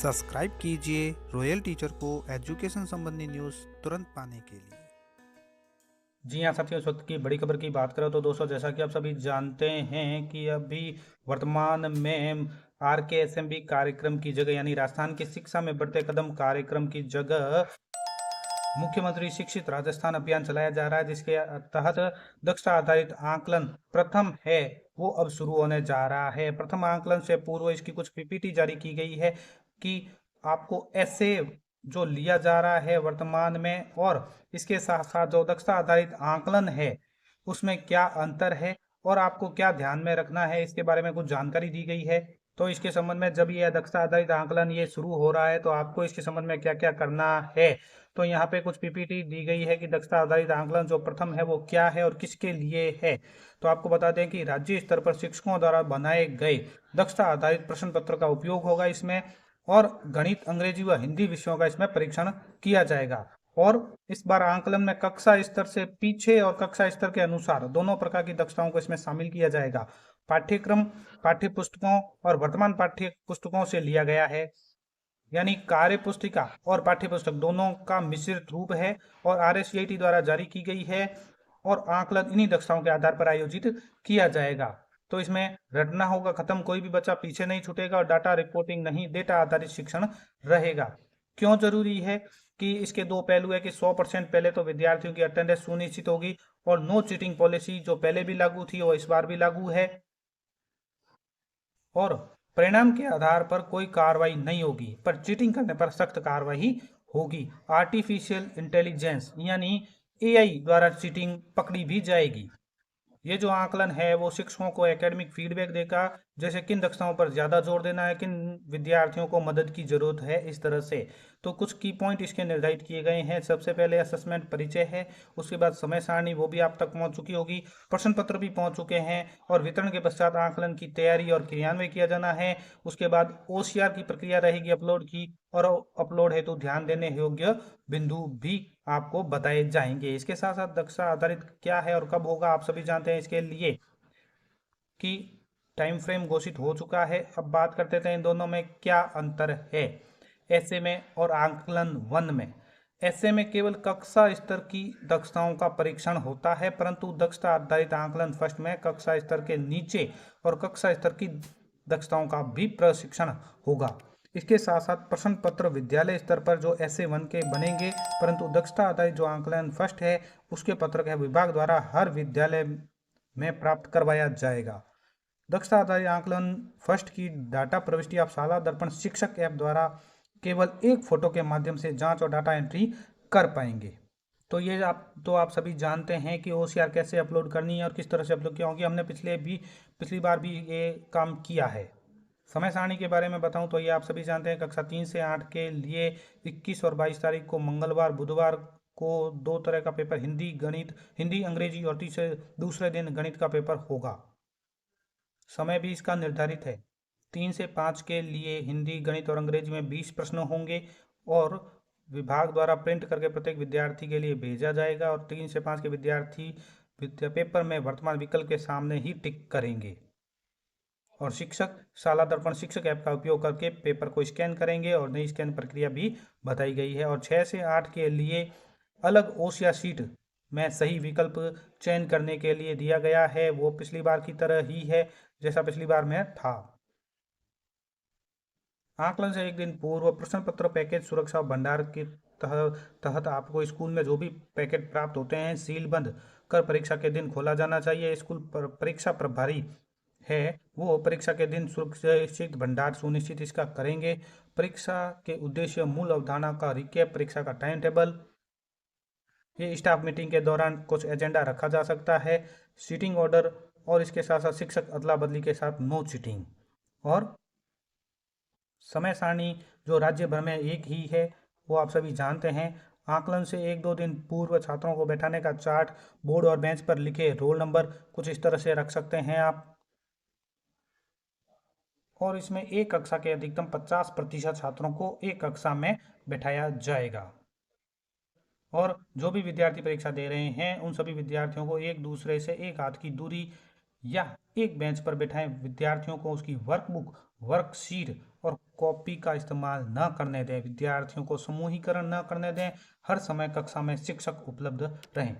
Subscribe कीजिए royal teacher को education संबंधी न्यूज़ तुरंत पाने के लिए। जी हाँ साथियों, इस वक्त की बड़ी खबर की बात करें तो दोस्तों, जैसा कि आप सभी जानते हैं कि अभी वर्तमान में RKSMB कार्यक्रम की जगह यानी राजस्थान की शिक्षा में बढ़ते कदम कार्यक्रम की जगह मुख्यमंत्री शिक्षित राजस्थान अभियान चलाया जा रहा है, जिसके तहत दक्षता आधारित आकलन प्रथम है वो अब शुरू होने जा रहा है। प्रथम आकलन से पूर्व इसकी कुछ PPT जारी की गई है कि आपको ऐसे जो लिया जा रहा है वर्तमान में और इसके साथ साथ जो दक्षता आधारित आकलन है उसमें क्या अंतर है और आपको क्या ध्यान में रखना है, इसके बारे में कुछ जानकारी दी गई है। तो इसके संबंध में जब यह दक्षता आधारित आकलन ये शुरू हो रहा है तो आपको इसके संबंध में क्या क्या करना है। तो यहाँ पे कुछ PPT दी गई है कि दक्षता आधारित आकलन जो प्रथम है वो क्या है और किसके लिए है। तो आपको बता दें कि राज्य स्तर पर शिक्षकों द्वारा बनाए गए दक्षता आधारित प्रश्न पत्र का उपयोग होगा इसमें, और गणित, अंग्रेजी व हिंदी विषयों का इसमें परीक्षण किया जाएगा। और इस बार आकलन में कक्षा स्तर से पीछे और कक्षा स्तर के अनुसार दोनों प्रकार की दक्षताओं को इसमें शामिल किया जाएगा। पाठ्यक्रम पाठ्य पुस्तकों और वर्तमान पाठ्य पुस्तकों से लिया गया है, यानी कार्य पुस्तिका और पाठ्य पुस्तक दोनों का मिश्रित रूप है और RSCIT द्वारा जारी की गई है और आकलन इन्हीं दक्षताओं के आधार पर आयोजित किया जाएगा। तो इसमें रटना होगा खत्म, कोई भी बच्चा पीछे नहीं छूटेगा और डाटा रिपोर्टिंग नहीं, डेटा आधारित शिक्षण रहेगा। क्यों जरूरी है कि इसके दो पहलू है कि 100% पहले तो विद्यार्थियों की अटेंडेंस सुनिश्चित होगी और नो चीटिंग पॉलिसी जो पहले भी लागू थी वो इस बार भी लागू है, और परिणाम के आधार पर कोई कार्रवाई नहीं होगी, पर चीटिंग करने पर सख्त कार्रवाई होगी। आर्टिफिशियल इंटेलिजेंस यानी AI द्वारा चीटिंग पकड़ी भी जाएगी। ये जो आकलन है वो शिक्षकों को एकेडमिक फीडबैक देगा, जैसे किन दक्षताओं पर ज़्यादा जोर देना है, किन विद्यार्थियों को मदद की जरूरत है, इस तरह से। तो कुछ की पॉइंट इसके निर्धारित किए गए हैं। सबसे पहले असेसमेंट परिचय है, उसके बाद समय सारणी वो भी आप तक पहुंच चुकी होगी, प्रश्न पत्र भी पहुंच चुके हैं, और वितरण के पश्चात आकलन की तैयारी और क्रियान्वयन किया जाना है। उसके बाद OCR की प्रक्रिया रहेगी अपलोड की, और अपलोड हेतु ध्यान देने योग्य बिंदु भी आपको बताए जाएंगे। इसके साथ साथ दक्षता आधारित क्या है और कब होगा आप सभी जानते हैं। इसके लिए कि टाइम फ्रेम घोषित हो चुका है। अब बात करते थे इन दोनों में क्या अंतर है, ऐसे में और आकलन 1 में। ऐसे में केवल कक्षा स्तर की दक्षताओं का परीक्षण होता है, परंतु दक्षता आधारित आकलन फर्स्ट में कक्षा स्तर के नीचे और कक्षा स्तर की दक्षताओं का भी प्रशिक्षण होगा। इसके साथ साथ प्रश्न पत्र विद्यालय स्तर पर जो SA1 के बनेंगे, परंतु दक्षता आधारित जो आकलन फर्स्ट है उसके पत्रक है विभाग द्वारा हर विद्यालय में प्राप्त करवाया जाएगा। दक्षता आधारित आकलन फर्स्ट की डाटा प्रविष्टि आप शाला दर्पण शिक्षक ऐप द्वारा केवल एक फोटो के माध्यम से जांच और डाटा एंट्री कर पाएंगे। तो ये आप सभी जानते हैं कि OCR कैसे अपलोड करनी है और किस तरह से अपलोड किया, क्योंकि हमने पिछली बार भी ये काम किया है। समय सारणी के बारे में बताऊं तो ये आप सभी जानते हैं, कक्षा 3 से 8 के लिए 21 और 22 तारीख को मंगलवार बुधवार को 2 तरह का पेपर, हिंदी अंग्रेजी, और दूसरे दिन गणित का पेपर होगा। समय भी इसका निर्धारित है। 3 से 5 के लिए हिंदी, गणित और अंग्रेजी में 20 प्रश्न होंगे और विभाग द्वारा प्रिंट करके प्रत्येक विद्यार्थी के लिए भेजा जाएगा, और 3 से 5 के विद्यार्थी पेपर में वर्तमान विकल्प के सामने ही टिक करेंगे, और शिक्षक शाला दर्पण शिक्षक ऐप का उपयोग करके पेपर को स्कैन करेंगे, और नई स्कैन प्रक्रिया भी बताई गई है। और 6 से 8 के लिए अलग OCR शीट में सही विकल्प चयन करने के लिए दिया गया है, वो पिछली बार की तरह ही है जैसा पिछली बार में था। आकलन से एक दिन पूर्व प्रश्न पत्र पैकेज सुरक्षा भंडार के तहत आपको स्कूल में जो भी पैकेट प्राप्त होते हैं सीलबंद कर परीक्षा के दिन खोला जाना चाहिए। स्कूल पर परीक्षा प्रभारी है वो परीक्षा के दिन सुरक्षित भंडार सुनिश्चित इसका करेंगे। परीक्षा के उद्देश्य, मूल अवधारणा का रिकैप, परीक्षा का टाइम टेबल, ये स्टाफ मीटिंग के दौरान कुछ एजेंडा रखा जा सकता है, सीटिंग ऑर्डर, और इसके साथ साथ शिक्षक अदला बदली के साथ नो चीटिंग। और समय सारणी जो राज्य भर में एक ही है वो आप सभी जानते हैं। आकलन से 1-2 दिन पूर्व छात्रों को बैठाने का चार्ट बोर्ड और बेंच पर लिखे रोल नंबर कुछ इस तरह से रख सकते हैं आप, और इसमें एक कक्षा के अधिकतम 50% छात्रों को एक कक्षा में बैठाया जाएगा। और जो भी विद्यार्थी परीक्षा दे रहे हैं उन सभी विद्यार्थियों को एक दूसरे से 1 हाथ की दूरी या एक बेंच पर बैठाएं। विद्यार्थियों को उसकी वर्कबुक वर्कशीट और कॉपी का इस्तेमाल न करने दें, विद्यार्थियों को समूहीकरण न करने दें, हर समय कक्षा में शिक्षक उपलब्ध रहें।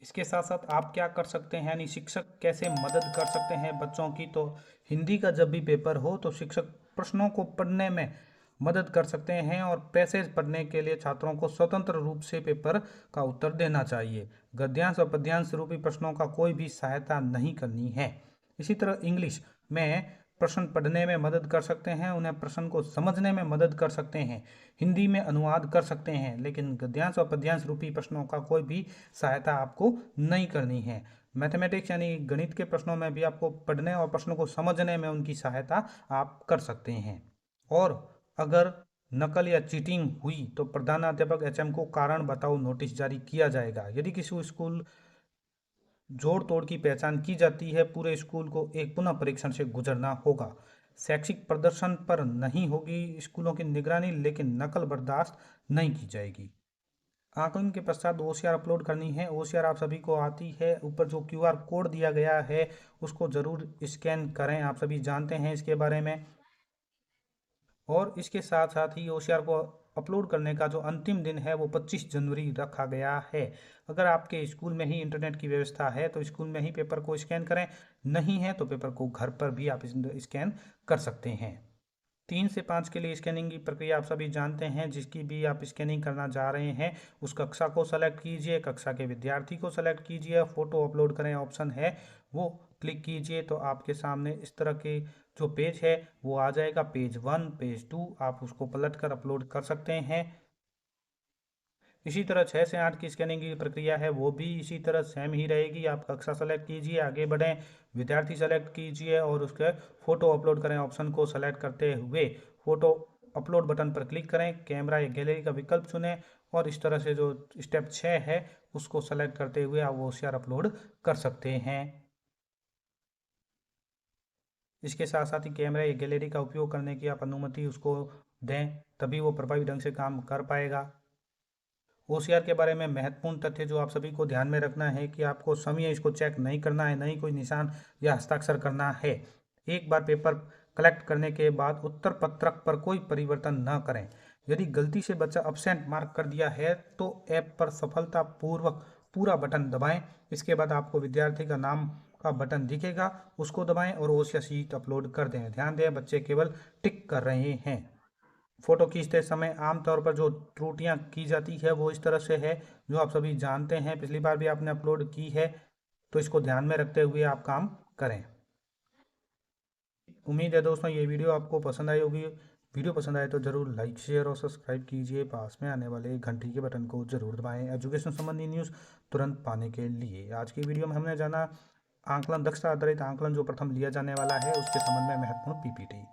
इसके साथ साथ आप क्या कर सकते हैं, यानी शिक्षक कैसे मदद कर सकते हैं बच्चों की, तो हिंदी का जब भी पेपर हो तो शिक्षक प्रश्नों को पढ़ने में मदद कर सकते हैं और पैसेज पढ़ने के लिए छात्रों को स्वतंत्र रूप से पेपर का उत्तर देना चाहिए। गद्यांश और पद्यांश रूपी प्रश्नों का कोई भी सहायता नहीं करनी है। इसी तरह इंग्लिश में प्रश्न पढ़ने में मदद कर सकते हैं, उन्हें प्रश्न को समझने में मदद कर सकते हैं, हिंदी में अनुवाद कर सकते हैं, लेकिन गद्यांश और पद्यांश रूपी प्रश्नों का कोई भी सहायता आपको नहीं करनी है। मैथमेटिक्स यानी गणित के प्रश्नों में भी आपको पढ़ने और प्रश्नों को समझने में उनकी सहायता आप कर सकते हैं। और अगर नकल या चीटिंग हुई तो प्रधानाध्यापक एचएम को कारण बताओ नोटिस जारी किया जाएगा। यदि किसी स्कूल जोड़ तोड़ की पहचान की जाती है, पूरे स्कूल को एक पुनः परीक्षण से गुजरना होगा। शैक्षिक प्रदर्शन पर नहीं होगी स्कूलों की निगरानी, लेकिन नकल बर्दाश्त नहीं की जाएगी। आकलन के पश्चात ओसीआर अपलोड करनी है। ओसीआर आप सभी को आती है, ऊपर जो क्यूआर कोड दिया गया है उसको ज़रूर स्कैन करें, आप सभी जानते हैं इसके बारे में। और इसके साथ साथ ही ओसीआर को अपलोड करने का जो अंतिम दिन है वो 25 जनवरी रखा गया है। अगर आपके स्कूल में ही इंटरनेट की व्यवस्था है तो स्कूल में ही पेपर को स्कैन करें, नहीं है तो पेपर को घर पर भी आप स्कैन कर सकते हैं। 3 से 5 के लिए स्कैनिंग की प्रक्रिया आप सभी जानते हैं। जिसकी भी आप स्कैनिंग करना चाह रहे हैं उस कक्षा को सेलेक्ट कीजिए, कक्षा के विद्यार्थी को सेलेक्ट कीजिए, फोटो अपलोड करें ऑप्शन है वो क्लिक कीजिए, तो आपके सामने इस तरह के जो पेज है वो आ जाएगा। पेज 1, पेज 2 आप उसको पलट कर अपलोड कर सकते हैं। इसी तरह 6 से 8 की स्कैनिंग की प्रक्रिया है वो भी इसी तरह सेम ही रहेगी। आप कक्षा सेलेक्ट कीजिए, आगे बढ़ें, विद्यार्थी सेलेक्ट कीजिए और उसके फोटो अपलोड करें ऑप्शन को सेलेक्ट करते हुए फोटो अपलोड बटन पर क्लिक करें, कैमरा या गैलरी का विकल्प चुनें और इस तरह से जो स्टेप 6 है उसको सेलेक्ट करते हुए आप ओसीआर अपलोड कर सकते हैं। इसके साथ साथ ही कैमरा या गैलरी का उपयोग करने की आप अनुमति उसको दें, तभी वो प्रभावी ढंग से काम कर पाएगा। ओसीआर के बारे में महत्वपूर्ण तथ्य जो आप सभी को ध्यान में रखना है कि आपको समय इसको चेक नहीं करना है, नहीं कोई निशान या हस्ताक्षर करना है। एक बार पेपर कलेक्ट करने के बाद उत्तर पत्रक पर कोई परिवर्तन न करें। यदि गलती से बच्चा अब्सेंट मार्क कर दिया है तो ऐप पर सफलतापूर्वक पूरा बटन दबाएं। इसके बाद आपको विद्यार्थी का नाम का बटन दिखेगा, उसको दबाएं और ओसीआर शीट अपलोड कर दें। ध्यान दें बच्चे केवल टिक कर रहे हैं। फोटो खींचते समय आमतौर पर जो त्रुटियां की जाती है वो इस तरह से है, जो आप सभी जानते हैं, पिछली बार भी आपने अपलोड की है, तो इसको ध्यान में रखते हुए आप काम करें। उम्मीद है दोस्तों ये वीडियो आपको पसंद आई होगी। वीडियो पसंद आए तो जरूर लाइक, शेयर और सब्सक्राइब कीजिए। पास में आने वाले घंटी के बटन को जरूर दबाएं एजुकेशन संबंधी न्यूज़ तुरंत पाने के लिए। आज की वीडियो में हमने जाना आंकलन, दक्षता आधारित आंकलन जो प्रथम लिया जाने वाला है उसके संबंध में महत्वपूर्ण पीपीटी।